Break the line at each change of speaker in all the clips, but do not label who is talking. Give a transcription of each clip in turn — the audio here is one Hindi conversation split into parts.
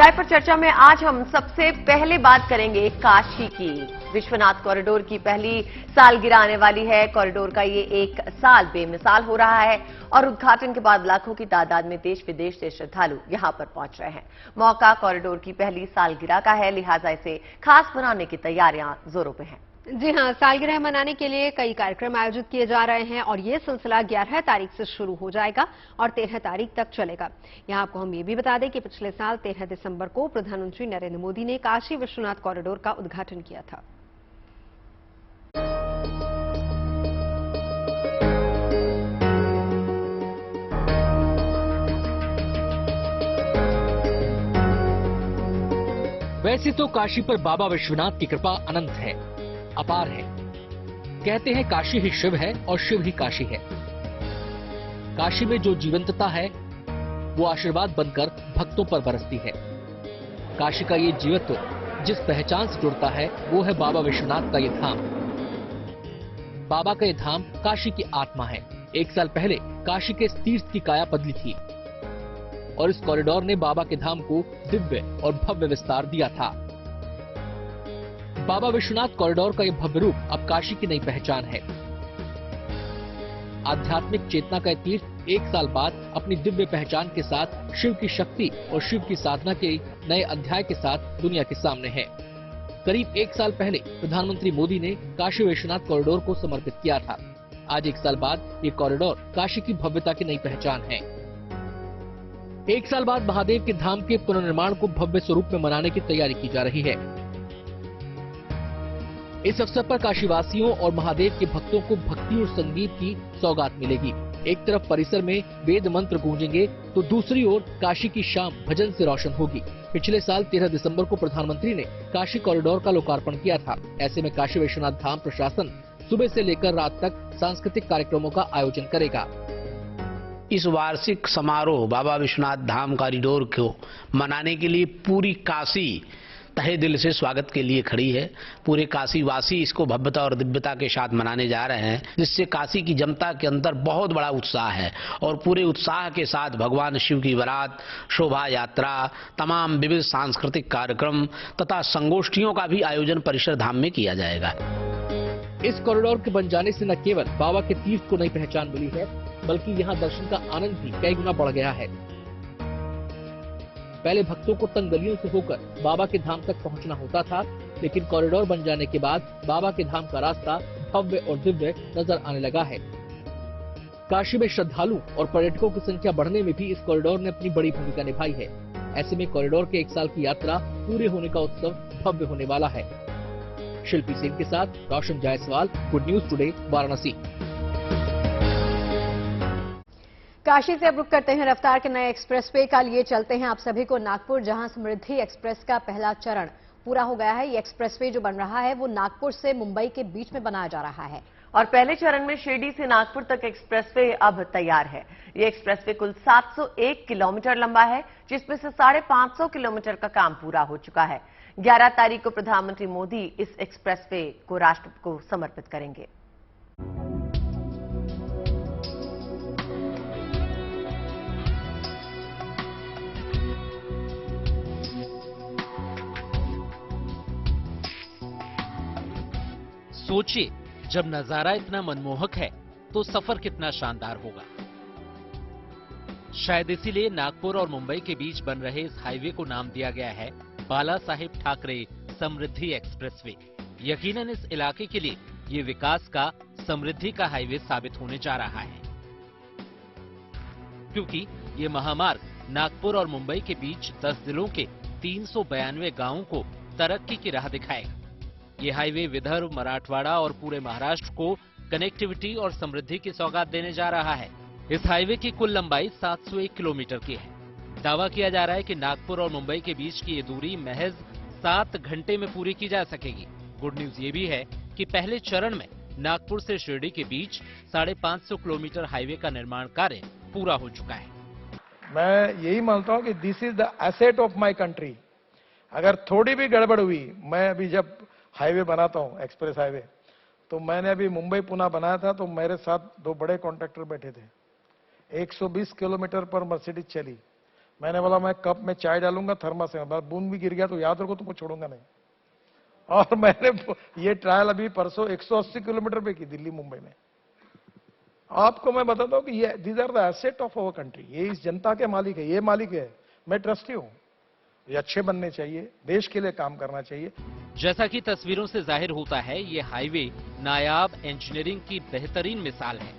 चाय पर चर्चा में आज हम सबसे पहले बात करेंगे काशी की। विश्वनाथ कॉरिडोर की पहली सालगिरह आने वाली है। कॉरिडोर का ये एक साल बेमिसाल हो रहा है और उद्घाटन के बाद लाखों की तादाद में देश विदेश से श्रद्धालु यहां पर पहुंच रहे हैं। मौका कॉरिडोर की पहली सालगिरह का है, लिहाजा इसे खास बनाने की तैयारियां जोरों पे हैं।
जी हां, सालगिरह मनाने के लिए कई कार्यक्रम आयोजित किए जा रहे हैं और ये सिलसिला 11 तारीख से शुरू हो जाएगा और 13 तारीख तक चलेगा। यहां आपको हम ये भी बता दें कि पिछले साल 13 दिसंबर को प्रधानमंत्री नरेंद्र मोदी ने काशी विश्वनाथ कॉरिडोर का उद्घाटन किया था।
वैसे तो काशी पर बाबा विश्वनाथ की कृपा अनंत है, अपार है। कहते हैं काशी ही शिव है और शिव ही काशी है। काशी में जो जीवंतता है वो आशीर्वाद बनकर भक्तों पर बरसती है। काशी का ये जीवत्व जिस पहचान से जुड़ता है वो है बाबा विश्वनाथ का ये धाम। बाबा का ये धाम काशी की आत्मा है। एक साल पहले काशी के इस तीर्थ की काया बदली थी और इस कॉरिडोर ने बाबा के धाम को दिव्य और भव्य विस्तार दिया था। बाबा विश्वनाथ कॉरिडोर का यह भव्य रूप अब काशी की नई पहचान है। आध्यात्मिक चेतना का तीर्थ एक साल बाद अपनी दिव्य पहचान के साथ शिव की शक्ति और शिव की साधना के नए अध्याय के साथ दुनिया के सामने है। करीब एक साल पहले प्रधानमंत्री मोदी ने काशी विश्वनाथ कॉरिडोर को समर्पित किया था। आज एक साल बाद ये कॉरिडोर काशी की भव्यता की नई पहचान है। एक साल बाद महादेव के धाम के पुनर्निर्माण को भव्य स्वरूप में मनाने की तैयारी की जा रही है। इस अवसर पर काशीवासियों और महादेव के भक्तों को भक्ति और संगीत की सौगात मिलेगी। एक तरफ परिसर में वेद मंत्र गूंजेंगे तो दूसरी ओर काशी की शाम भजन से रोशन होगी। पिछले साल 13 दिसंबर को प्रधानमंत्री ने काशी कॉरिडोर का लोकार्पण किया था। ऐसे में काशी विश्वनाथ धाम प्रशासन सुबह से लेकर रात तक सांस्कृतिक कार्यक्रमों का आयोजन करेगा।
इस वार्षिक समारोह बाबा विश्वनाथ धाम कॉरिडोर को मनाने के लिए पूरी काशी तहे दिल से स्वागत के लिए खड़ी है। पूरे काशी वासी इसको भव्यता और दिव्यता के साथ मनाने जा रहे हैं, जिससे काशी की जनता के अंदर बहुत बड़ा उत्साह है और पूरे उत्साह के साथ भगवान शिव की बारात, शोभा यात्रा, तमाम विविध सांस्कृतिक कार्यक्रम तथा संगोष्ठियों का भी आयोजन परिसर धाम में किया जाएगा।
इस कॉरिडोर के बन जाने से न केवल बाबा के तीर्थ को नई पहचान मिली है, बल्कि यहाँ दर्शन का आनंद भी कई गुना बढ़ गया है। पहले भक्तों को तंग गलियों से होकर बाबा के धाम तक पहुंचना होता था, लेकिन कॉरिडोर बन जाने के बाद बाबा के धाम का रास्ता भव्य और दिव्य नजर आने लगा है। काशी में श्रद्धालु और पर्यटकों की संख्या बढ़ने में भी इस कॉरिडोर ने अपनी बड़ी भूमिका निभाई है। ऐसे में कॉरिडोर के एक साल की यात्रा पूरे होने का उत्सव भव्य होने वाला है। शिल्पी सिंह के साथ Roshan Jaiswal, good news today, Varanasi.
Kashi से अब रुक करते हैं रफ्तार के नए एक्सप्रेसवे का। लिए चलते हैं आप सभी को नागपुर, जहां समृद्धि एक्सप्रेस का पहला चरण पूरा हो गया है। ये एक्सप्रेसवे जो बन रहा है वो नागपुर से मुंबई के बीच में बनाया जा रहा है
और पहले चरण में शिरडी से नागपुर तक एक्सप्रेसवे अब तैयार है। ये एक्सप्रेसवे कुल 701 किलोमीटर लंबा है, जिसमें से 550 किलोमीटर का काम पूरा हो चुका है। 11 तारीख को प्रधानमंत्री मोदी इस एक्सप्रेसवे को राष्ट्र को समर्पित करेंगे।
सोचिए, जब नजारा इतना मनमोहक है तो सफर कितना शानदार होगा। शायद इसीलिए नागपुर और मुंबई के बीच बन रहे इस हाईवे को नाम दिया गया है बाला साहेब ठाकरे समृद्धि एक्सप्रेसवे। यकीनन इस इलाके के लिए ये विकास का, समृद्धि का हाईवे साबित होने जा रहा है, क्योंकि ये महामार्ग नागपुर और मुंबई के बीच 10 जिलों के 392 गांवों को तरक्की की राह दिखाएगा। ये हाईवे विदर्भ, मराठवाड़ा और पूरे महाराष्ट्र को कनेक्टिविटी और समृद्धि की सौगात देने जा रहा है। इस हाईवे की कुल लंबाई 701 किलोमीटर की है। दावा किया जा रहा है कि नागपुर और मुंबई के बीच की ये दूरी महज 7 घंटे में पूरी की जा सकेगी। गुड न्यूज ये भी है कि पहले चरण में नागपुर से शिरडी के बीच 550 किलोमीटर हाईवे का निर्माण कार्य पूरा हो चुका है।
मैं यही मानता हूँ कि this is the asset of my country. अगर थोड़ी भी गड़बड़ हुई, मैं अभी जब हाईवे बनाता हूँ, एक्सप्रेस हाईवे, तो मैंने अभी मुंबई पुणे बनाया था, तो मेरे साथ 2 बड़े कॉन्ट्रैक्टर बैठे थे। 120 किलोमीटर पर मर्सिडीज चली, मैंने बोला मैं कप में चाय डालूंगा थर्मस में, बूंद भी गिर गया तो याद रखो तुमको छोड़ूंगा नहीं। और मैंने ये ट्रायल अभी परसों 180 किलोमीटर पे की, दिल्ली मुंबई में। आपको मैं बताता हूं कि ये these are the asset of our country, ये इस जनता के मालिक है, ये मालिक है, मैं ट्रस्टी हूं। ये अच्छे बनने चाहिए, देश के लिए काम करना चाहिए।
जैसा कि तस्वीरों से जाहिर होता है, ये हाईवे नायाब इंजीनियरिंग की बेहतरीन मिसाल है।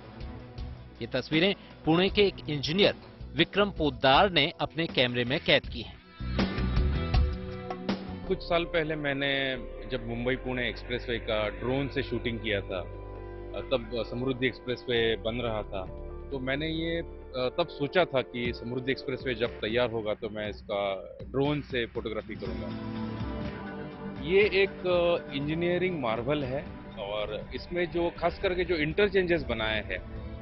ये तस्वीरें पुणे के एक इंजीनियर विक्रम पोद्दार ने अपने कैमरे में कैद की हैं।
कुछ साल पहले मैंने जब मुंबई पुणे एक्सप्रेसवे का ड्रोन से शूटिंग किया था, तब समृद्धि एक्सप्रेसवे बन रहा था, तो मैंने ये तब सोचा था कि समृद्धि एक्सप्रेसवे जब तैयार होगा तो मैं इसका ड्रोन से फोटोग्राफी करूंगा। ये एक इंजीनियरिंग मार्वल है और इसमें जो खास करके जो इंटरचेंजेस बनाए हैं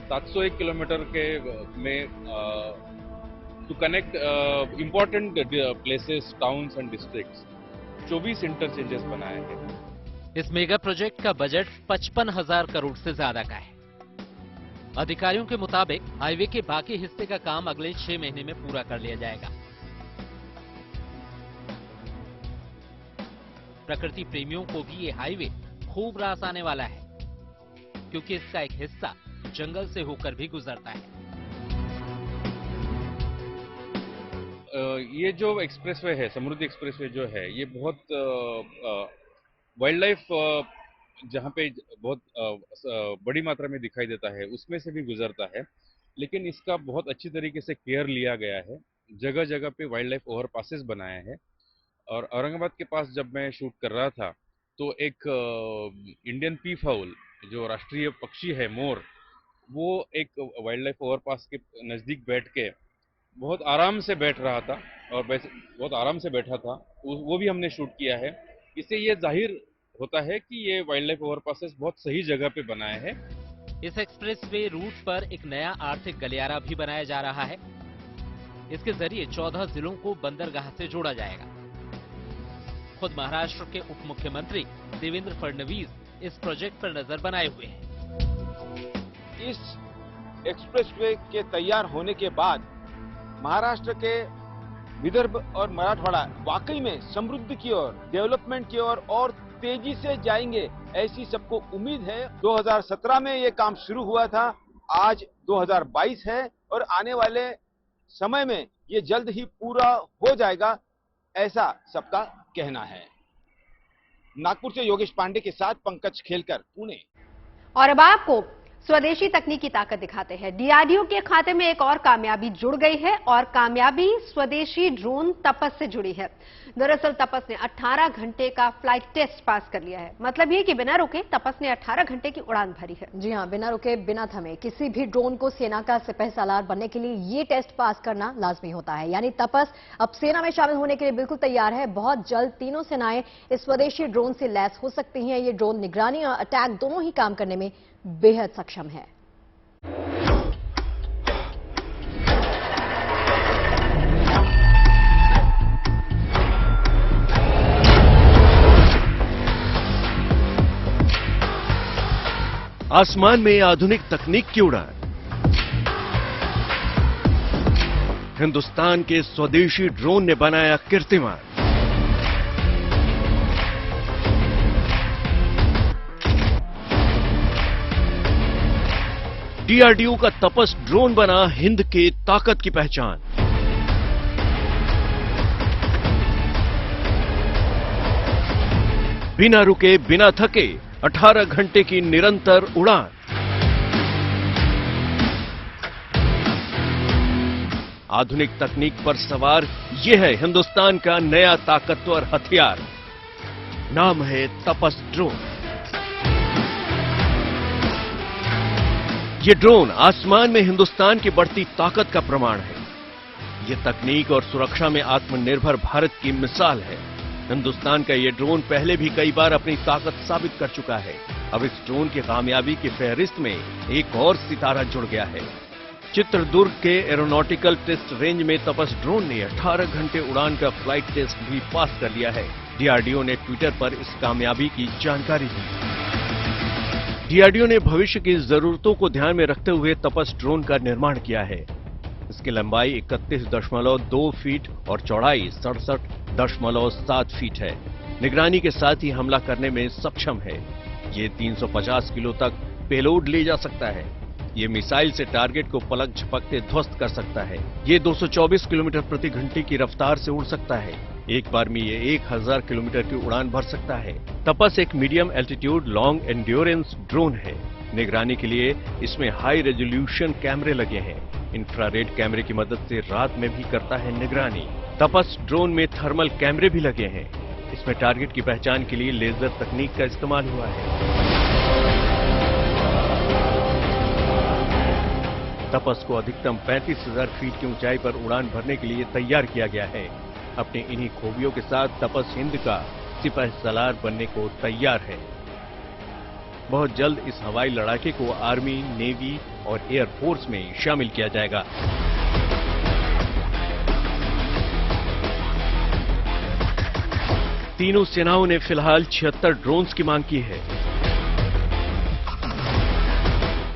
701 किलोमीटर के में to connect important places, towns and districts, 24 interchanges बनाए हैं।
इस मेगा प्रोजेक्ट का बजट 55,000 करोड़ से ज्यादा का है। अधिकारियों के मुताबिक हाईवे के बाकी हिस्से का काम अगले 6 महीने में पूरा कर लिया जाएगा। प्रकृति प्रेमियों को भी ये हाईवे खूब रास आने वाला है, क्योंकि इसका एक हिस्सा जंगल से होकर भी गुजरता है।
ये जो एक्सप्रेसवे है, समृद्धि एक्सप्रेसवे जो है, ये बहुत वाइल्ड लाइफ जहाँ पे बहुत बड़ी मात्रा में दिखाई देता है उसमें से भी गुजरता है, लेकिन इसका बहुत अच्छी तरीके से केयर लिया गया है। जगह जगह पे वाइल्ड लाइफ ओवरपासेस बनाए हैं। और औरंगाबाद के पास जब मैं शूट कर रहा था तो एक इंडियन पी फाउल जो राष्ट्रीय पक्षी है मोर, वो एक वाइल्ड लाइफ ओवरपास के नज़दीक बैठ के बहुत आराम से बैठ रहा था और बहुत आराम से बैठा था, वो भी हमने शूट किया है। इससे ये जाहिर होता है कि ये वाइल्ड लाइफ ओवरपासेस बहुत सही जगह पे बनाए हैं।
इस एक्सप्रेसवे रूट पर एक नया आर्थिक गलियारा भी बनाया जा रहा है। इसके जरिए 14 जिलों को बंदरगाह से जोड़ा जाएगा। खुद महाराष्ट्र के उप मुख्यमंत्री देवेंद्र फडणवीस इस प्रोजेक्ट पर नजर बनाए हुए हैं।
इस एक्सप्रेसवे के तैयार होने के बाद महाराष्ट्र के विदर्भ और मराठवाड़ा वाकई में समृद्धि की ओर, डेवलपमेंट की ओर और तेजी से जाएंगे, ऐसी सबको उम्मीद है। 2017 में ये काम शुरू हुआ था, आज 2022 है और आने वाले समय में ये जल्द ही पूरा हो जाएगा, ऐसा सबका कहना है। नागपुर से योगेश पांडे के साथ पंकज खेलकर, पुणे।
और अब आपको स्वदेशी तकनीक की ताकत दिखाते हैं। डीआरडीओ के खाते में एक और कामयाबी जुड़ गई है और कामयाबी स्वदेशी ड्रोन तपस से जुड़ी है। दरअसल तपस ने 18 घंटे का फ्लाइट टेस्ट पास कर लिया है। मतलब ये कि बिना रुके तपस ने 18 घंटे की उड़ान भरी है।
जी हां, बिना रुके बिना थमे किसी भी ड्रोन को सेना का सिपह सालार बनने के लिए ये टेस्ट पास करना लाजमी होता है। यानी तपस अब सेना में शामिल होने के लिए बिल्कुल तैयार है। बहुत जल्द तीनों सेनाएं इस स्वदेशी ड्रोन से लैस हो सकती हैं। ये ड्रोन निगरानी और अटैक दोनों ही काम करने में बेहद सक्षम है।
आसमान में आधुनिक तकनीक की उड़ान, हिंदुस्तान के स्वदेशी ड्रोन ने बनाया कीर्तिमान। डीआरडीओ का तपस ड्रोन बना हिंद के ताकत की पहचान। बिना रुके बिना थके 18 घंटे की निरंतर उड़ान। आधुनिक तकनीक पर सवार यह है हिंदुस्तान का नया ताकतवर हथियार। नाम है तपस ड्रोन। ये ड्रोन आसमान में हिंदुस्तान की बढ़ती ताकत का प्रमाण है। ये तकनीक और सुरक्षा में आत्मनिर्भर भारत की मिसाल है। हिंदुस्तान का ये ड्रोन पहले भी कई बार अपनी ताकत साबित कर चुका है। अब इस ड्रोन की कामयाबी की फहरिस्त में एक और सितारा जुड़ गया है। चित्रदुर्ग के एरोनॉटिकल टेस्ट रेंज में तपस ड्रोन ने 18 घंटे उड़ान का फ्लाइट टेस्ट भी पास कर लिया है। डीआरडीओ ने ट्विटर पर इस कामयाबी की जानकारी दी। डीआरडीओ ने भविष्य की जरूरतों को ध्यान में रखते हुए तपस ड्रोन का निर्माण किया है। इसकी लंबाई 31.2 फीट और चौड़ाई 67.7 फीट है। निगरानी के साथ ही हमला करने में सक्षम है। ये 350 किलो तक पेलोड ले जा सकता है। ये मिसाइल से टारगेट को पलक झपकते ध्वस्त कर सकता है। ये 224 किलोमीटर प्रति घंटे की रफ्तार से उड़ सकता है। एक बार में ये 1000 किलोमीटर की उड़ान भर सकता है। तपस एक medium altitude long endurance drone है। निगरानी के लिए इसमें हाई रेजोल्यूशन कैमरे लगे हैं। इंफ्रारेड कैमरे की मदद से रात में भी करता है निगरानी। तपस ड्रोन में थर्मल कैमरे भी लगे हैं। इसमें टारगेट की पहचान के लिए लेजर तकनीक का इस्तेमाल हुआ है। तपस को अधिकतम 35,000 फीट की ऊंचाई पर उड़ान भरने के लिए तैयार किया गया है। अपने इन्हीं खूबियों के साथ तपस हिंद का सिपहसालार बनने को तैयार है। बहुत जल्द इस हवाई लड़ाके को आर्मी, नेवी और एयर फोर्स में शामिल किया जाएगा। तीनों सेनाओं ने फिलहाल 76 ड्रोन्स की मांग की है।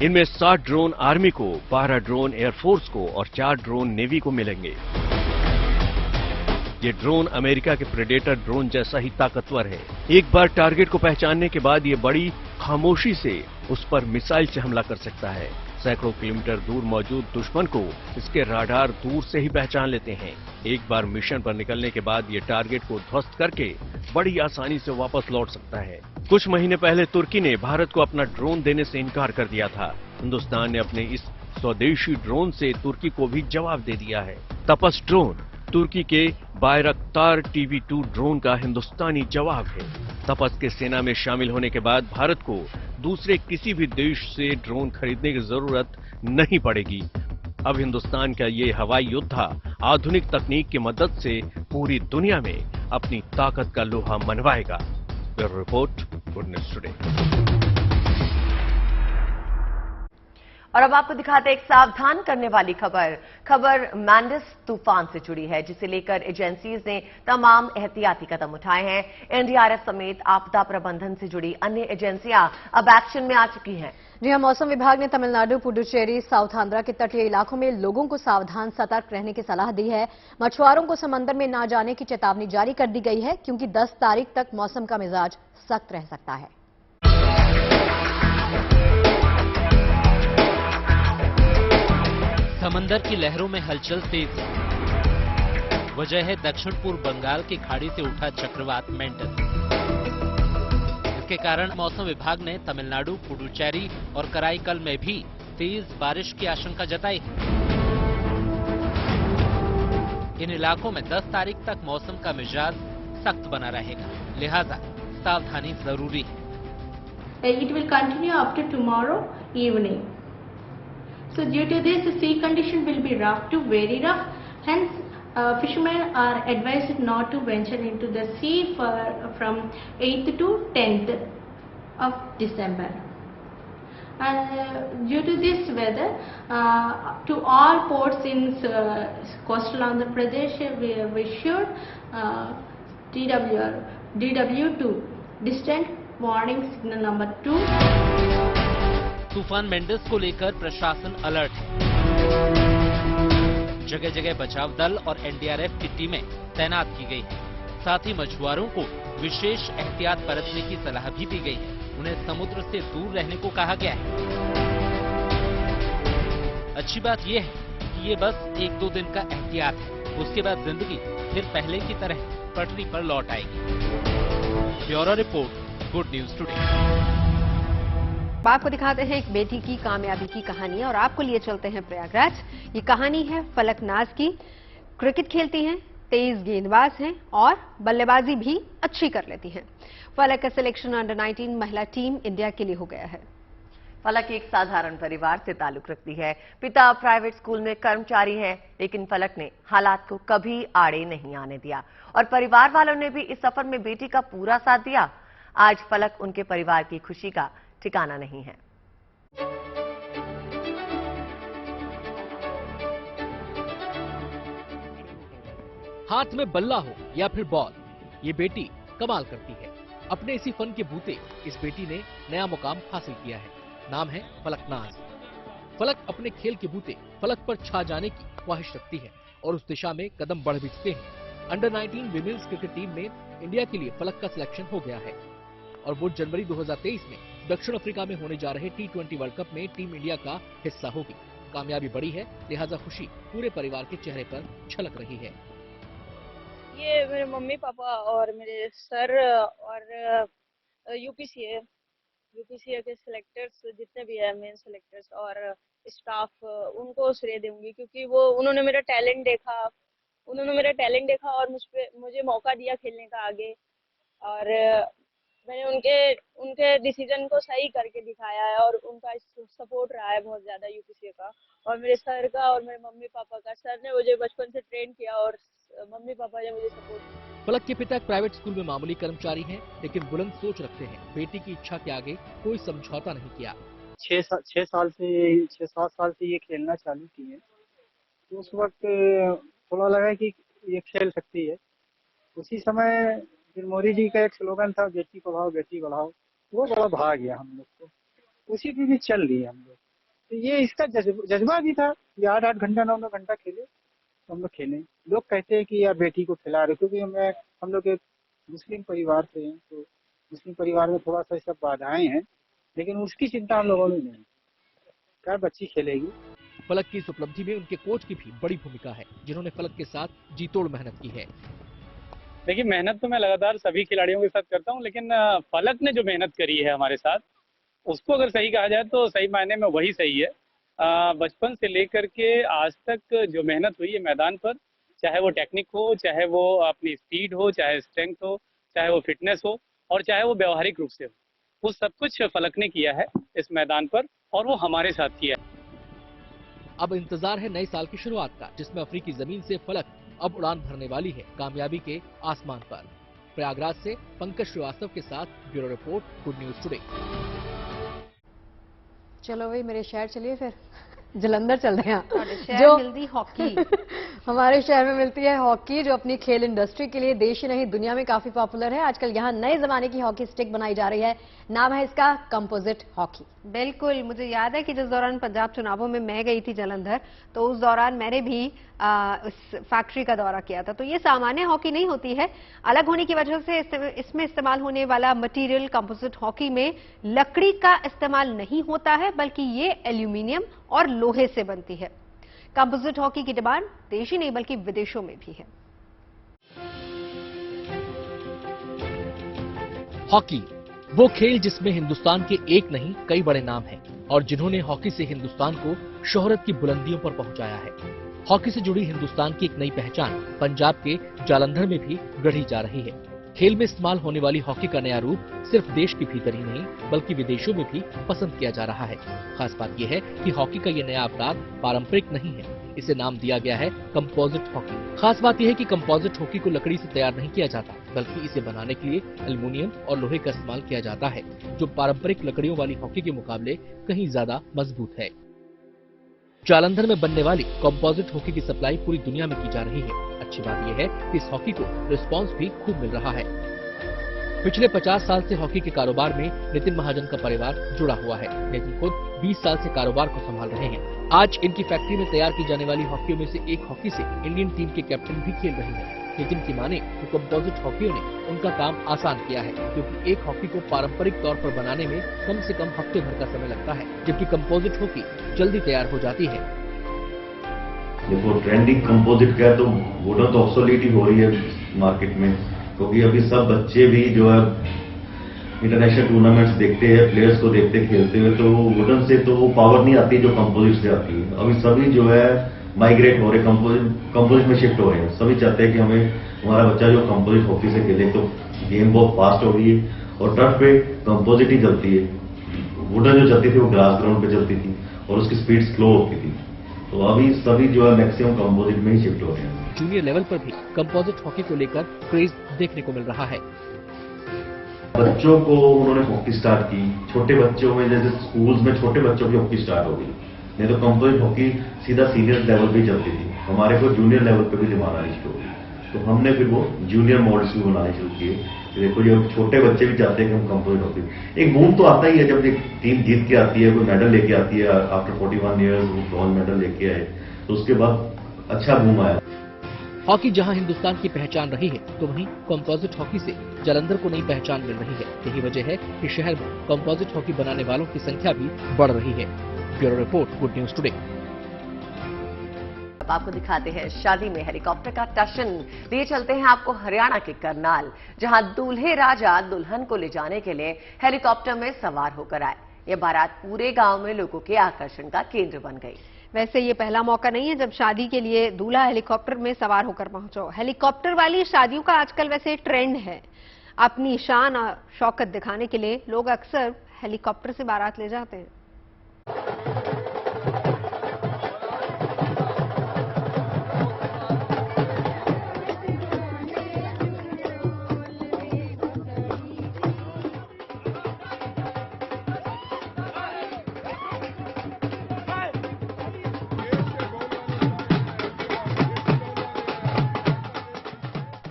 इनमें 60 ड्रोन आर्मी को, 12 ड्रोन एयरफोर्स को और 4 ड्रोन नेवी को मिलेंगे। ये ड्रोन अमेरिका के प्रेडेटर ड्रोन जैसा ही ताकतवर है। एक बार टारगेट को पहचानने के बाद ये बड़ी खामोशी से उस पर मिसाइल से हमला कर सकता है। सैकड़ों किलोमीटर दूर मौजूद दुश्मन को इसके राडार दूर से ही पहचान लेते हैं। एक बार मिशन पर निकलने के बाद ये टारगेट को ध्वस्त करके बड़ी आसानी से वापस लौट सकता है। कुछ महीने पहले तुर्की ने भारत को अपना ड्रोन देने से इनकार कर दिया था। हिंदुस्तान ने अपने इस स्वदेशी ड्रोन से तुर्की को भी जवाब दे दिया है। तपस ड्रोन तुर्की के बायरक्तार TB2 ड्रोन का हिंदुस्तानी जवाब है। तपस के सेना में शामिल होने के बाद भारत को दूसरे किसी भी देश से ड्रोन खरीदने की जरूरत नहीं पड़ेगी। अब हिंदुस्तान का ये हवाई योद्धा आधुनिक तकनीक की मदद से पूरी दुनिया में अपनी ताकत का लोहा मनवाएगा। Bureau report, good news today.
और अब आपको दिखाते हैं एक सावधान करने वाली खबर मैंडिस तूफान से जुड़ी है, जिसे लेकर एजेंसीज ने तमाम एहतियाती कदम उठाए हैं। NDRF समेत आपदा प्रबंधन से जुड़ी अन्य एजेंसियां अब एक्शन में आ चुकी हैं।
जी हाँ, मौसम विभाग ने तमिलनाडु, पुडुचेरी, साउथ आंध्रा के तटीय इलाकों में लोगों को सावधान सतर्क रहने की सलाह दी है। मछुआरों को समंदर में न जाने की चेतावनी जारी कर दी गई है, क्योंकि 10 तारीख तक मौसम का मिजाज सख्त रह सकता है।
समंदर की लहरों में हलचल तेज। वजह है दक्षिण पूर्व बंगाल की खाड़ी से उठा चक्रवात मेंटस। इसके कारण मौसम विभाग ने तमिलनाडु, पुडुचेरी और कराईकल में भी तेज बारिश की आशंका जताई है। इन इलाकों में 10 तारीख तक मौसम का मिजाज सख्त बना रहेगा, लिहाजा सावधानी जरूरी है।
It will continue up to tomorrow evening. So due to this, the sea condition will be rough to very rough. Hence, fishermen are advised not to venture into the sea from 8th to 10th of December. And due to this weather, to all ports in coastal Andhra Pradesh, we issued DW2, distant warning signal number 2.
तूफान मेंडिस को लेकर प्रशासन अलर्ट है। जगह जगह बचाव दल और NDRF की टीमें तैनात की गई हैं। साथ ही मछुआरों को विशेष एहतियात बरतने की सलाह भी दी गई है। उन्हें समुद्र से दूर रहने को कहा गया है। अच्छी बात यह है कि ये बस 1-2 दिन का एहतियात है। उसके बाद जिंदगी फिर पहले की तरह पटरी पर लौट आएगी। Bureau report, good news today.
आपको दिखाते हैं एक बेटी की कामयाबी की कहानी और आपको लिए चलते हैं प्रयागराज। ये कहानी है फलकनाज की। क्रिकेट खेलती हैं, तेज गेंदबाज हैं और बल्लेबाजी भी अच्छी कर लेती हैं। फलक का सिलेक्शन अंडर 19 महिला टीम इंडिया के लिए हो गया है।
फलक एक साधारण परिवार से ताल्लुक रखती है। पिता प्राइवेट स्कूल में कर्मचारी हैं, लेकिन फलक ने हालात को कभी आड़े नहीं आने दिया और परिवार वालों ने भी इस सफर में बेटी का पूरा साथ दिया। आज फलक उनके परिवार की खुशी का ठिकाना नहीं है।
हाथ में बल्ला हो या फिर बॉल, ये बेटी कमाल करती है। अपने इसी फन के बूते इस बेटी ने नया मुकाम हासिल किया है। नाम है फलकनाज। फलक अपने खेल के बूते फलक पर छा जाने की ख्वाहिश रखती है और उस दिशा में कदम बढ़ भी चुके हैं। अंडर 19 विमेन्स क्रिकेट टीम में इंडिया के लिए फलक का सिलेक्शन हो गया है और वो जनवरी 2023 में दक्षिण अफ्रीका में होने जा रहे T20 वर्ल्ड कप में टीम इंडिया का हिस्सा होगी। कामयाबी बड़ी है, लिहाजा खुशी पूरे परिवार के चेहरे पर छलक रही है।
ये मेरे मम्मी पापा और मेरे सर और यूपीसीए के सिलेक्टर्स जितने भी है, मेन सिलेक्टर्स और स्टाफ, उनको श्रेय दूंगी क्योंकि उन्होंने मेरा टैलेंट देखा और मुझे मौका दिया खेलने का आगे, और मैंने उनके डिसीजन को सही करके दिखाया है और उनका सपोर्ट रहा है बहुत ज्यादा यूपीसीए का और मेरे सर का और मेरे मम्मी पापा का। सर ने मुझे बचपन से ट्रेन किया और मम्मी पापा ने मुझे सपोर्ट किया।
फलक के पिता एक प्राइवेट स्कूल में मामूली कर्मचारी हैं, लेकिन बुलंद सोच रखते हैं। बेटी की इच्छा के आगे कोई समझौता नहीं किया।
6-7 साल से ये खेलना चालू की है, तो उस वक्त थोड़ा लगा कि ये खेल सकती है। उसी समय फिर मोदी जी का एक स्लोगन था, बेटी पढ़ाओ बेटी बढ़ाओ, वो बड़ा भा गया हम लोग को, उसी पे भी चल रही है हम लोग। तो ये इसका जज्बा भी था कि 8-8 घंटा 9-9 घंटा खेले, तो हम लोग खेलें। लोग कहते हैं कि यार बेटी को खिला रहे, क्योंकि हम लोग एक मुस्लिम परिवार से हैं, तो मुस्लिम परिवार में थोड़ा सा सब बाधाएं हैं, लेकिन उसकी चिंता हम लोगों ने नहीं, क्या बच्ची खेलेगी।
फलक की इस उपलब्धि में उनके कोच की भी बड़ी भूमिका है, जिन्होंने फलक के साथ जी तोड़ मेहनत की है।
देखिए, मेहनत तो मैं लगातार सभी खिलाड़ियों के साथ करता हूं, लेकिन फलक ने जो मेहनत करी है हमारे साथ, उसको अगर सही कहा जाए तो सही मायने में वही सही है। बचपन से लेकर के आज तक जो मेहनत हुई है मैदान पर, चाहे वो टेक्निक हो, चाहे वो अपनी स्पीड हो, चाहे स्ट्रेंथ हो, चाहे वो फिटनेस हो और चाहे वो व्यवहारिक रूप से हो, वो सब कुछ फलक ने किया है इस मैदान पर और वो हमारे साथ किया है।
अब इंतजार है नए साल की शुरुआत का, जिसमें अफ्रीकी जमीन से फलक अब उड़ान भरने वाली है कामयाबी के आसमान पर। प्रयागराज से पंकज श्रीवास्तव के साथ bureau report, good news today.
चलो भाई मेरे शहर चलिए, फिर जलंधर चल रहे हैं।
जो मिलती हॉकी
हमारे शहर में मिलती है हॉकी, जो अपनी खेल इंडस्ट्री के लिए देश ही नहीं दुनिया में काफी पॉपुलर है। आजकल यहाँ नए जमाने की हॉकी स्टिक बनाई जा रही है, नाम है इसका कंपोजिट हॉकी।
बिल्कुल, मुझे याद है कि जिस दौरान पंजाब चुनावों में मैं गई थी जलंधर, तो उस दौरान मैंने भी उस फैक्ट्री का दौरा किया था। तो ये सामान्य हॉकी नहीं होती है, अलग होने की वजह से इसमें इस्तेमाल होने वाला मटेरियल कंपोजिट हॉकी में लकड़ी का इस्तेमाल नहीं होता है, बल्कि ये एल्यूमिनियम और लोहे से बनती है। कंपोजिट हॉकी की डिमांड देश ही नहीं बल्कि विदेशों में भी है।
हॉकी वो खेल जिसमें हिंदुस्तान के एक नहीं कई बड़े नाम हैं और जिन्होंने हॉकी से हिंदुस्तान को शोहरत की बुलंदियों पर पहुंचाया है। हॉकी से जुड़ी हिंदुस्तान की एक नई पहचान पंजाब के जालंधर में भी गढ़ी जा रही है। खेल में इस्तेमाल होने वाली हॉकी का नया रूप सिर्फ देश के भीतर ही नहीं बल्कि विदेशों में भी पसंद किया जा रहा है। खास बात यह है कि हॉकी का ये नया अवतार पारंपरिक नहीं है, इसे नाम दिया गया है कंपोजिट हॉकी। खास बात यह है कि कंपोजिट हॉकी को लकड़ी से तैयार नहीं किया जाता, बल्कि इसे बनाने के लिए एल्युमिनियम और लोहे का इस्तेमाल किया जाता है, जो पारंपरिक लकड़ियों वाली हॉकी के मुकाबले कहीं ज्यादा मजबूत है। जालंधर में बनने वाली कंपोजिट हॉकी की सप्लाई पूरी दुनिया में की जा रही है। अच्छी बात यह है कि इस हॉकी को रिस्पांस भी खूब मिल रहा है। पिछले 50 साल से हॉकी के कारोबार में नितिन महाजन का परिवार जुड़ा हुआ है। नितिन खुद 20 साल से कारोबार को संभाल रहे हैं। आज इनकी फैक्ट्री में तैयार की जाने वाली हॉकियों में से एक हॉकी से इंडियन टीम के कैप्टन भी खेल रहे हैं। नितिन की माने तो कंपोजिट हॉकियों ने उनका काम आसान किया है, क्योंकि एक हॉकी को पारंपरिक तौर पर बनाने में कम से कम हफ्ते भर का समय लगता है, जबकि कंपोजिट हॉकी जल्दी तैयार हो जाती है।
देखो, ट्रेंडिंग कंपोजिट का तो वुडन तो ऑब्सोलीट ही हो रही है मार्केट में, क्योंकि अभी सब बच्चे भी जो है इंटरनेशनल टूर्नामेंट्स देखते हैं, प्लेयर्स को देखते खेलते हुए, तो वुडन से तो वो पावर नहीं आती जो कंपोजिट से आती है। अभी सभी जो है माइग्रेट हो रहे, कंपोजिट में शिफ्ट हो रहे हैं। सभी चाहते हैं कि हमारा बच्चा जो कंपोजिट हॉकी से खेले, तो गेम बहुत फास्ट हो रही है और टर्फ पे कंपोजिट ही चलती है। वुडन जो चलती थी वो ग्रास ग्राउंड पे चलती थी और उसकी स्पीड स्लो होती थी, तो अभी सभी जो है मैक्सिमम कंपोजिट में ही शिफ्ट हो रहे हैं।
जूनियर लेवल पर भी कंपोजिट हॉकी को लेकर क्रेज देखने को मिल रहा है।
बच्चों को उन्होंने हॉकी स्टार्ट की, छोटे बच्चों में जैसे स्कूल्स में छोटे बच्चों की हॉकी स्टार्ट हो गई, नहीं तो कंपोजिट हॉकी सीधा सीनियर लेवल पे चलती थी। हमारे को जूनियर लेवल पे भी डिमांड आनी शुरू हो गई, तो हमने फिर वो जूनियर मॉडल्स भी बनाने शुरू किए, देखो ये छोटे बच्चे भी चाहते हैं कि हम कंपोजिट हॉकी, एक बूम तो आता ही है जब एक टीम जीत के आती है, कोई मेडल लेके आती है, आफ्टर 41 ईयर्स वो ब्रॉन्ज मेडल लेके आए, तो उसके बाद अच्छा बूम आया।
हॉकी जहां हिंदुस्तान की पहचान रही है, तो वहीं कंपोजिट हॉकी से जालंधर को नई पहचान मिल रही है। यही वजह है कि शहर में कंपोजिट हॉकी बनाने वालों की संख्या भी बढ़ रही है। Bureau report, good news today.
अब आपको दिखाते हैं शादी में हेलीकॉप्टर का टशन। लिए चलते हैं आपको हरियाणा के करनाल, जहां दूल्हे राजा दुल्हन को ले जाने के लिए हेलीकॉप्टर में सवार होकर आए। ये बारात पूरे गांव में लोगों के आकर्षण का केंद्र बन गई।
वैसे ये पहला मौका नहीं है जब शादी के लिए दूल्हा हेलीकॉप्टर में सवार होकर पहुंचो। हेलीकॉप्टर वाली शादियों का आजकल वैसे ट्रेंड है। अपनी शान और शौकत दिखाने के लिए लोग अक्सर हेलीकॉप्टर से बारात ले जाते हैं।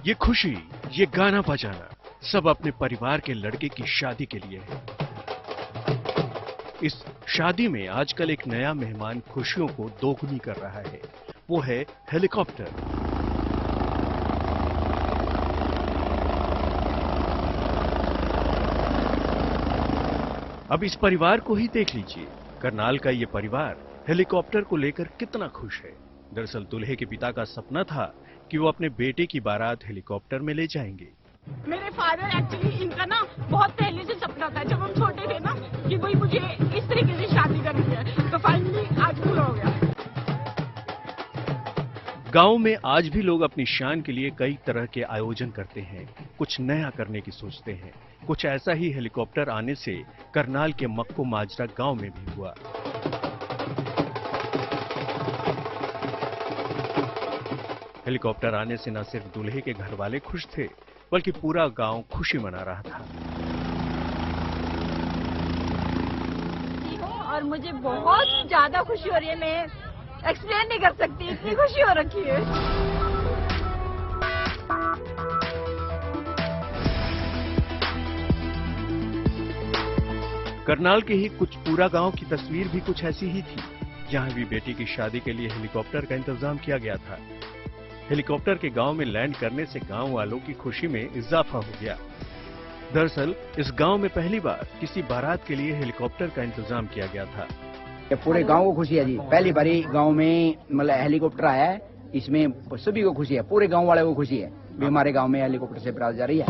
ये खुशी, ये गाना बजाना सब अपने परिवार के लड़के की शादी के लिए है। इस शादी में आजकल एक नया मेहमान खुशियों को दोगुनी कर रहा है, वो है हेलीकॉप्टर। अब इस परिवार को ही देख लीजिए। करनाल का ये परिवार हेलीकॉप्टर को लेकर कितना खुश है। दरअसल दूल्हे के पिता का सपना था कि वो अपने बेटे की बारात हेलीकॉप्टर में ले जाएंगे।
मेरे फादर एक्चुअली इनका ना बहुत पहले से सपना था, जब हम छोटे थे ना, कि भाई मुझे इस तरीके से शादी करनी है, तो फाइनली आज पूरा हो गया।
गांव में आज भी लोग अपनी शान के लिए कई तरह के आयोजन करते हैं, कुछ नया करने की सोचते हैं। कुछ ऐसा ही हेलीकॉप्टर आने से करनाल के मक्को माजरा गांव में भी हुआ। हेलीकॉप्टर आने से न सिर्फ दूल्हे के घर वाले खुश थे, बल्कि पूरा गांव खुशी मना रहा था।
और मुझे बहुत ज्यादा खुशी हो रही है, मैं एक्सप्लेन नहीं कर सकती, इतनी खुशी हो रखी है।
करनाल के ही कुछ पूरा गांव की तस्वीर भी कुछ ऐसी ही थी। यहाँ भी बेटी की शादी के लिए हेलीकॉप्टर का इंतजाम किया गया था। हेलीकॉप्टर के गांव में लैंड करने से गांव वालों की खुशी में इजाफा हो गया। दरअसल इस गांव में पहली बार किसी बारात के लिए हेलीकॉप्टर का इंतजाम किया गया था।
पूरे गांव को खुशी है जी, पहली बारी गांव में मतलब हेलीकॉप्टर आया है, इसमें सभी को खुशी है, पूरे गांव वाले को खुशी है भी हमारे गांव में हेलीकॉप्टर से बारात जा रही है।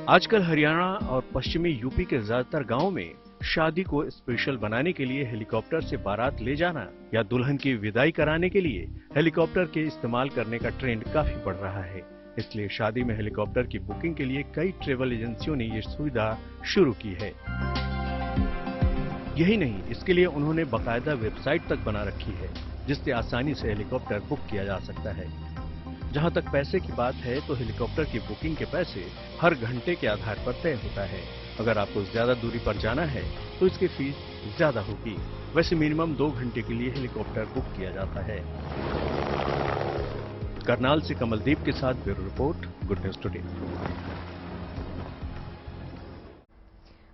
आजकल हरियाणा और पश्चिमी यूपी के ज्यादातर गाँव में शादी को स्पेशल बनाने के लिए हेलीकॉप्टर से बारात ले जाना या दुल्हन की विदाई कराने के लिए हेलीकॉप्टर के इस्तेमाल करने का ट्रेंड काफी बढ़ रहा है। इसलिए शादी में हेलीकॉप्टर की बुकिंग के लिए कई ट्रेवल एजेंसियों ने ये सुविधा शुरू की है। यही नहीं, इसके लिए उन्होंने बाकायदा वेबसाइट तक बना रखी है, जिससे आसानी से हेलीकॉप्टर बुक किया जा सकता है। जहां तक पैसे की बात है, तो हेलीकॉप्टर की बुकिंग के पैसे हर घंटे के आधार पर तय होता है। अगर आपको ज्यादा दूरी पर जाना है तो इसकी फीस ज्यादा होगी। वैसे मिनिमम 2 घंटे के लिए हेलीकॉप्टर बुक किया जाता है। करनाल से कमलदीप के साथ bureau report, good news today.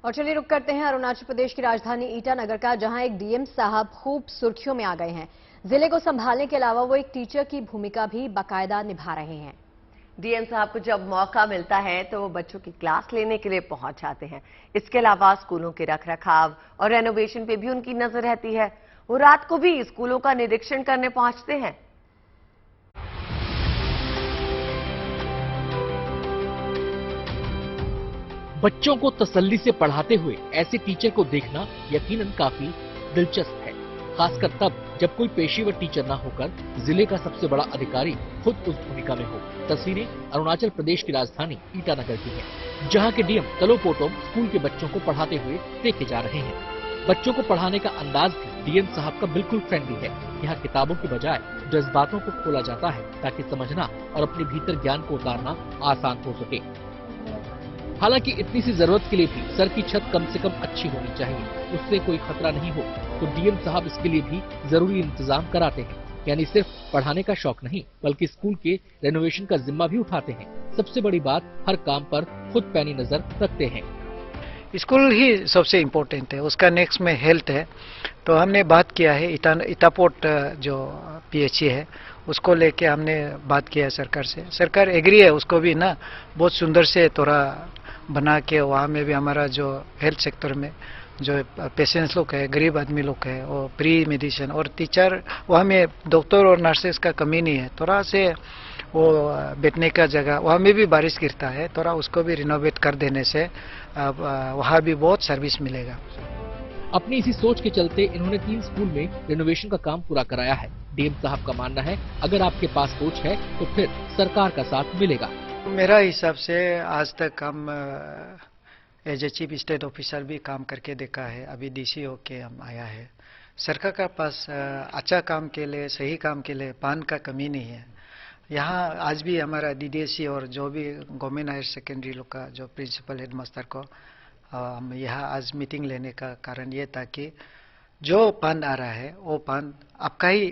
और चलिए रुक करते हैं अरुणाचल प्रदेश की राजधानी ईटानगर का, जहां एक डीएम साहब खूब सुर्खियों में आ गए हैं। जिले को संभालने के अलावा वो एक टीचर की भूमिका भी बाकायदा निभा रहे हैं।
डीएम साहब को जब मौका मिलता है तो वो बच्चों की क्लास लेने के लिए पहुंच जाते हैं। इसके अलावा स्कूलों के रखरखाव और रेनोवेशन पे भी उनकी नजर रहती है। वो रात को भी स्कूलों का निरीक्षण करने पहुंचते हैं।
बच्चों को तसल्ली से पढ़ाते हुए ऐसे टीचर को देखना यकीनन काफी दिलचस्प है, खासकर तब जब कोई पेशेवर टीचर न होकर जिले का सबसे बड़ा अधिकारी खुद उस भूमिका में हो। तस्वीरें अरुणाचल प्रदेश की राजधानी ईटानगर की हैं, जहां के डीएम तलो पोटोम स्कूल के बच्चों को पढ़ाते हुए देखे जा रहे हैं। बच्चों को पढ़ाने का अंदाज भी डीएम साहब का बिल्कुल फ्रेंडली है। यहाँ किताबों के बजाय जज्बातों को खोला जाता है ताकि समझना और अपने भीतर ज्ञान को उतारना आसान हो सके। हालांकि इतनी सी जरूरत के लिए भी सर की छत कम से कम अच्छी होनी चाहिए, उससे कोई खतरा नहीं हो, तो डीएम साहब इसके लिए भी जरूरी इंतजाम कराते हैं। यानी सिर्फ पढ़ाने का शौक नहीं बल्कि स्कूल के रेनोवेशन का जिम्मा भी उठाते हैं। सबसे बड़ी बात, हर काम पर खुद पैनी नजर रखते हैं।
स्कूल ही सबसे इम्पोर्टेंट है, उसका नेक्स्ट में हेल्थ है। तो हमने बात किया है इटापोर्ट जो पीएचई है उसको लेके हमने बात किया है सरकार से। सरकार एग्री है, उसको भी ना बहुत सुंदर से थोड़ा बना के वहाँ में भी हमारा जो हेल्थ सेक्टर में जो पेशेंट्स लोग है, गरीब आदमी लोग है, और प्री मेडिसिन और टीचर, वहाँ में डॉक्टर और नर्सेस का कमी नहीं है। थोड़ा से वो बैठने का जगह, वहाँ में भी बारिश गिरता है, थोड़ा उसको भी रिनोवेट कर देने से वहाँ भी बहुत सर्विस मिलेगा।
अपनी इसी सोच के चलते इन्होंने 3 स्कूल में रिनोवेशन का काम पूरा कराया है। डीएम साहब का मानना है, अगर आपके पास सोच है तो फिर सरकार का साथ मिलेगा।
मेरा हिसाब से आज तक हम as a chief state officer भी काम करके देखा है, अभी डीसी होके हम आया है। सरकार का पास अच्छा काम के लिए, सही काम के लिए पान का कमी नहीं है। यहाँ आज भी हमारा डीडीएससी और जो भी गवर्नमेंट हायर सेकेंडरी लोग का जो प्रिंसिपल हेडमास्टर को हम यहाँ आज मीटिंग लेने का कारण ये था कि जो पान आ रहा है वो पान आपका ही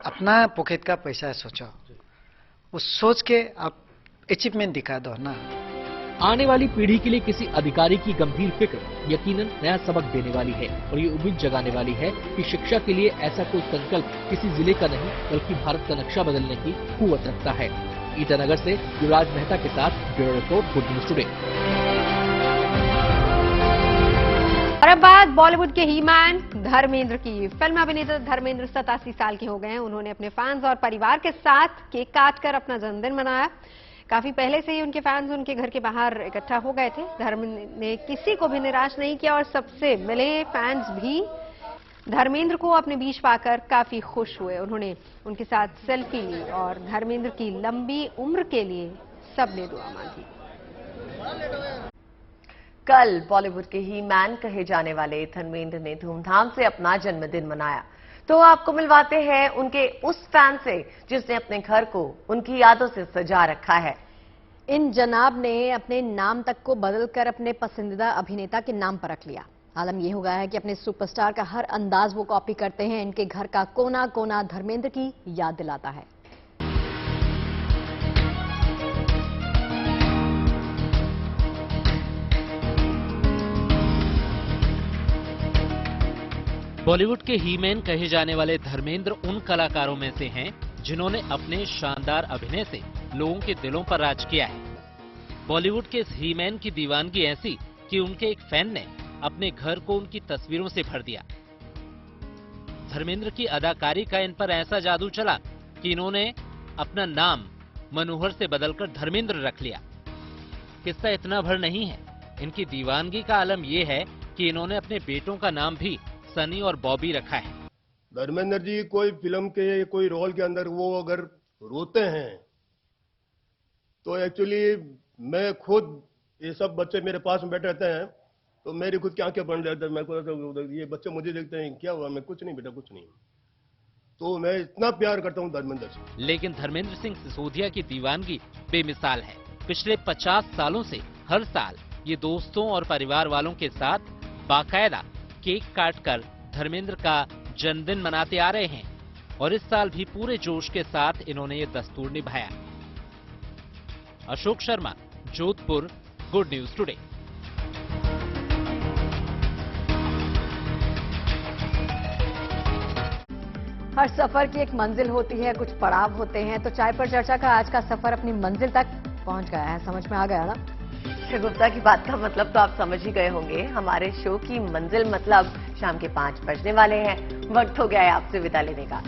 अपना पॉकेट का पैसा सोचो, उस सोच के आप अचीवमेंट दिखा दो ना।
आने वाली पीढ़ी के लिए किसी अधिकारी की गंभीर फिक्र यकीनन नया सबक देने वाली है और ये उम्मीद जगाने वाली है कि शिक्षा के लिए ऐसा कोई संकल्प किसी जिले का नहीं बल्कि भारत का नक्शा बदलने की कुव्वत रखता है। ईटानगर से युवराज मेहता के साथ bureau report, good news today.
और अब बात बॉलीवुड के ही मैन धर्मेंद्र की। फिल्म अभिनेता धर्मेंद्र 87 साल के हो गए हैं। उन्होंने अपने फैंस और परिवार के साथ केक काटकर अपना जन्मदिन मनाया। काफी पहले से ही उनके फैंस उनके घर के बाहर इकट्ठा हो गए थे। धर्मेंद्र ने किसी को भी निराश नहीं किया और सबसे मिले फैंस भी धर्मेंद्र को अपने बीच पाकर काफी खुश हुए। उन्होंने उनके साथ सेल्फी ली और धर्मेंद्र की लंबी उम्र के लिए सबने दुआ मांगी।
कल बॉलीवुड के ही मैन कहे जाने वाले धर्मेंद्र ने धूमधाम से अपना जन्मदिन मनाया। तो आपको मिलवाते हैं उनके उस फैन से जिसने अपने घर को उनकी यादों से सजा रखा है।
इन जनाब ने अपने नाम तक को बदलकर अपने पसंदीदा अभिनेता के नाम पर रख लिया। आलम यह हो गया है कि अपने सुपरस्टार का हर अंदाज वो कॉपी करते हैं। इनके घर का कोना कोना धर्मेंद्र की याद दिलाता है।
बॉलीवुड के हीमैन कहे जाने वाले धर्मेंद्र उन कलाकारों में से हैं जिन्होंने अपने शानदार अभिनय से लोगों के दिलों पर राज किया है। बॉलीवुड के इस हीमैन की दीवानगी ऐसी कि उनके एक फैन ने अपने घर को उनकी तस्वीरों से भर दिया। धर्मेंद्र की अदाकारी का इन पर ऐसा जादू चला कि इन्होंने अपना नाम मनोहर से बदलकर धर्मेंद्र रख लिया। किस्सा इतना भर नहीं है, इनकी दीवानगी का आलम यह है कि इन्होंने अपने बेटों का नाम भी सनी और बॉबी रखा है।
धर्मेंद्र जी कोई फिल्म के कोई रोल के अंदर वो अगर रोते हैं तो एक्चुअली मैं खुद, ये सब बच्चे मेरे पास में बैठे रहते हैं तो मेरी खुद की आंखें बन जाती है। मैं खुद, ये बच्चे मुझे देखते हैं, क्या हुआ? मैं कुछ नहीं बेटा, कुछ नहीं। तो मैं इतना प्यार करता हूँ धर्मेंद्र से।
लेकिन धर्मेंद्र सिंह सिसोदिया की दीवानगी बेमिसाल है। पिछले 50 सालों से हर साल ये दोस्तों और परिवार वालों के साथ बाकायदा केक काटकर धर्मेंद्र का जन्मदिन मनाते आ रहे हैं और इस साल भी पूरे जोश के साथ इन्होंने ये दस्तूर निभाया। Ashok Sharma, Jodhpur, good news today.
हर सफर की एक मंजिल होती है, कुछ पड़ाव होते हैं। तो चाय पर चर्चा का आज का सफर अपनी मंजिल तक पहुंच गया है। समझ में आ गया ना
गुप्ता की बात का मतलब तो आप समझ ही गए होंगे। हमारे शो की मंजिल मतलब शाम के 5 बजने वाले हैं। वक्त हो गया है आपसे विदा लेने का।